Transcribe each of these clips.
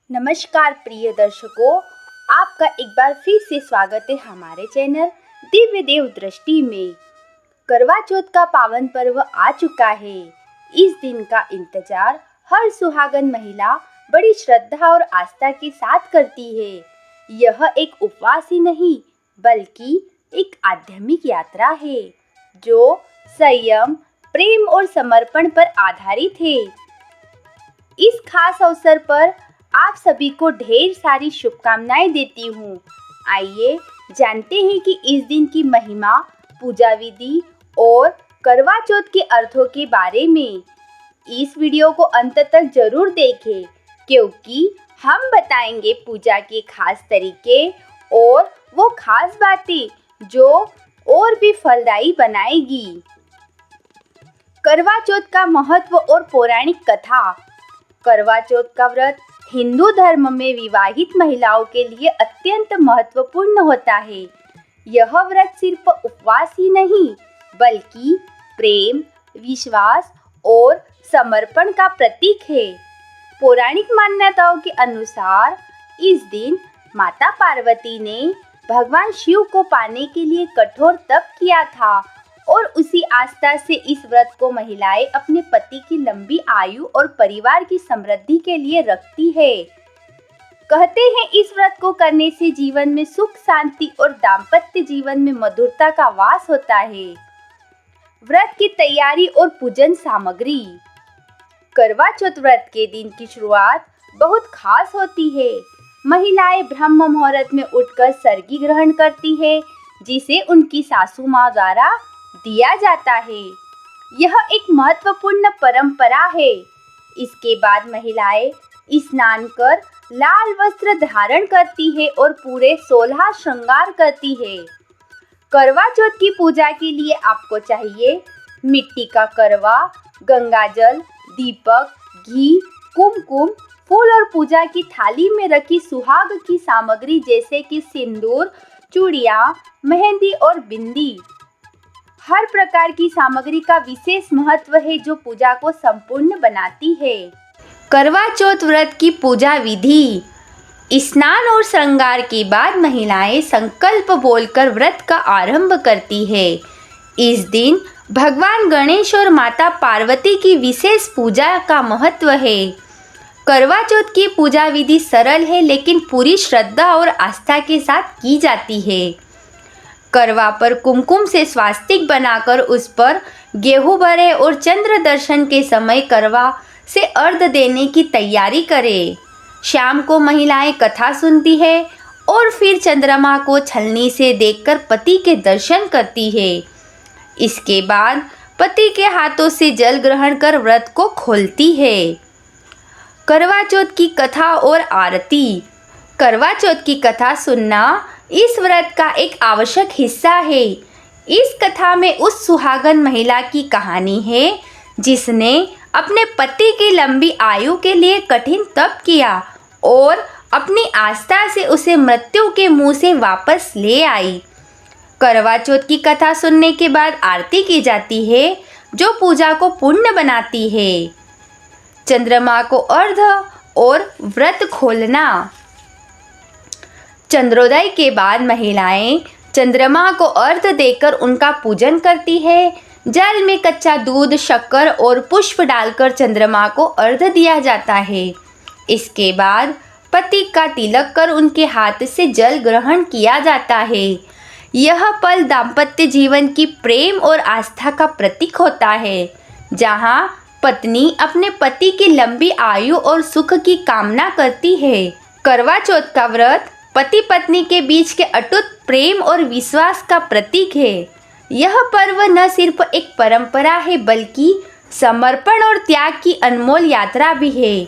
नमस्कार प्रिय दर्शकों, आपका एक बार फिर से स्वागत है हमारे चैनल दिव्य देव दृष्टि में। करवा चौथ का पावन पर्व आ चुका है। इस दिन का इंतजार हर सुहागन महिला बड़ी श्रद्धा और आस्था के साथ करती है। यह एक उपवास ही नहीं बल्कि एक आध्यात्मिक यात्रा है जो संयम, प्रेम और समर्पण पर आधारित है। इस खास अवसर पर आप सभी को ढेर सारी शुभकामनाएं देती हूँ। आइए जानते हैं कि इस दिन की महिमा, पूजा विधि और करवा चौथ के अर्थों के बारे में। इस वीडियो को अंत तक जरूर देखें क्योंकि हम बताएंगे पूजा के खास तरीके और वो खास बातें जो और भी फलदायी बनाएगी। करवा चौथ का महत्व और पौराणिक कथा। करवा चौथ का व्रत हिंदू धर्म में विवाहित महिलाओं के लिए अत्यंत महत्वपूर्ण होता है। यह व्रत सिर्फ उपवास ही नहीं बल्कि प्रेम, विश्वास और समर्पण का प्रतीक है। पौराणिक मान्यताओं के अनुसार इस दिन माता पार्वती ने भगवान शिव को पाने के लिए कठोर तप किया था और उसी आस्था से इस व्रत को महिलाएं अपने पति की लंबी आयु और परिवार की समृद्धि के लिए रखती है। कहते हैं इस व्रत को करने से जीवन में सुख, शांति और दाम्पत्य जीवन में मधुरता का वास होता है। व्रत की तैयारी और पूजन सामग्री। करवा चौथ व्रत के दिन की शुरुआत बहुत खास होती है। महिलाएं ब्रह्म मुहूर्त में उठकर सर्गी ग्रहण करती है जिसे उनकी सासू माँ द्वारा दिया जाता है। यह एक महत्वपूर्ण परंपरा है। इसके बाद महिलाएं स्नान कर लाल वस्त्र धारण करती है और पूरे 16 श्रृंगार करती है। करवा चौथ की पूजा के लिए आपको चाहिए मिट्टी का करवा, गंगाजल, दीपक, घी, कुमकुम, फूल और पूजा की थाली में रखी सुहाग की सामग्री जैसे कि सिंदूर, चूड़ियाँ, मेहंदी और बिंदी। हर प्रकार की सामग्री का विशेष महत्व है जो पूजा को संपूर्ण बनाती है। करवा चौथ व्रत की पूजा विधि। स्नान और श्रृंगार के बाद महिलाएं संकल्प बोलकर व्रत का आरंभ करती है। इस दिन भगवान गणेश और माता पार्वती की विशेष पूजा का महत्व है। करवा चौथ की पूजा विधि सरल है लेकिन पूरी श्रद्धा और आस्था के साथ की जाती है। करवा पर कुमकुम से स्वास्तिक बनाकर उस पर गेहूं भरे और चंद्र दर्शन के समय करवा से अर्घ देने की तैयारी करें। शाम को महिलाएं कथा सुनती है और फिर चंद्रमा को छलनी से देखकर पति के दर्शन करती है। इसके बाद पति के हाथों से जल ग्रहण कर व्रत को खोलती है। करवा चौथ की कथा और आरती। करवा चौथ की कथा सुनना इस व्रत का एक आवश्यक हिस्सा है। इस कथा में उस सुहागन महिला की कहानी है जिसने अपने पति की लंबी आयु के लिए कठिन तप किया और अपनी आस्था से उसे मृत्यु के मुंह से वापस ले आई। करवा चौथ की कथा सुनने के बाद आरती की जाती है जो पूजा को पूर्ण बनाती है। चंद्रमा को अर्घ और व्रत खोलना। चंद्रोदय के बाद महिलाएं चंद्रमा को अर्घ देकर उनका पूजन करती है। जल में कच्चा दूध, शक्कर और पुष्प डालकर चंद्रमा को अर्घ दिया जाता है। इसके बाद पति का तिलक कर उनके हाथ से जल ग्रहण किया जाता है। यह पल दाम्पत्य जीवन की प्रेम और आस्था का प्रतीक होता है जहां पत्नी अपने पति की लंबी आयु और सुख की कामना करती है। करवा चौथ का व्रत पति पत्नी के बीच के अटूट प्रेम और विश्वास का प्रतीक है। यह पर्व न सिर्फ एक परंपरा है बल्कि समर्पण और त्याग की अनमोल यात्रा भी है।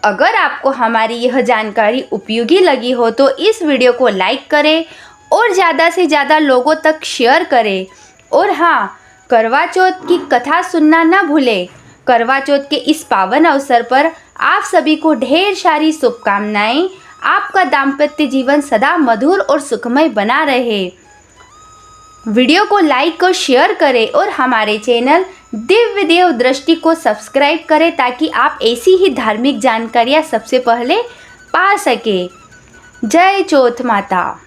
अगर आपको हमारी यह जानकारी उपयोगी लगी हो तो इस वीडियो को लाइक करें और ज़्यादा से ज़्यादा लोगों तक शेयर करें। और हाँ, करवा चौथ की कथा सुनना न भूलें। करवा चौथ के इस पावन अवसर पर आप सभी को ढेर सारी शुभकामनाएं। आपका दाम्पत्य जीवन सदा मधुर और सुखमय बना रहे। वीडियो को लाइक और शेयर करें और हमारे चैनल दिव्य देव दृष्टि को सब्सक्राइब करें ताकि आप ऐसी ही धार्मिक जानकारियाँ सबसे पहले पा सके। जय चौथ माता।